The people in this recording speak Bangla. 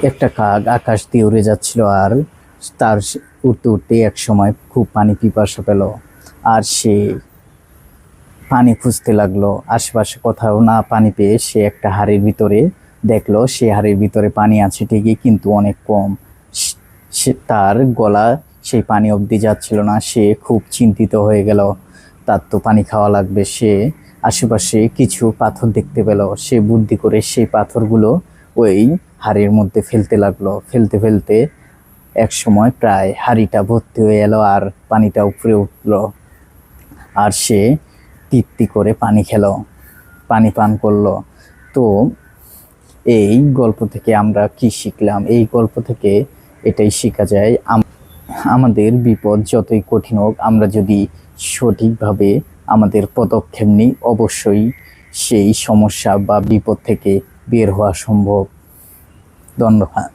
একটা কাক আকাশ দিয়ে উড়ে যাচ্ছিল, আর তার উড়তে উড়তে এক সময় খুব পানি পিপাসা পেল। আর সে পানি খুঁজতে লাগলো, আশেপাশে কোথাও না পানি পেয়ে সে একটা হাড়ির ভিতরে দেখলো, সে হাড়ির ভিতরে পানি আছে ঠিকই, কিন্তু অনেক কম। সে তার গলা সেই পানি অবধি যাচ্ছিল না। সে খুব চিন্তিত হয়ে গেল, তার তো পানি খাওয়া লাগবে। সে আশেপাশে কিছু পাথর দেখতে পেল। সে বুদ্ধি করে সেই পাথরগুলো ওই হাড়ির মধ্যে ফেলতে লাগলো। ফেলতে ফেলতে এক সময় প্রায় হাড়িটা ভর্তি হয়ে এলো, আর পানিটা উপরে উঠলো। আর সে তৃপ্তি করে পানি খেলো, পানি পান করলো। তো এই গল্প থেকে আমরা কি শিখলাম? এই গল্প থেকে এটাই শেখা যায়, আমাদের বিপদ যতই কঠিন হোক, আমরা যদি সঠিকভাবে আমাদের পদক্ষেপ নিই, অবশ্যই সেই সমস্যা বা বিপদ থেকে বের হওয়া সম্ভব। ধন্যবাদ।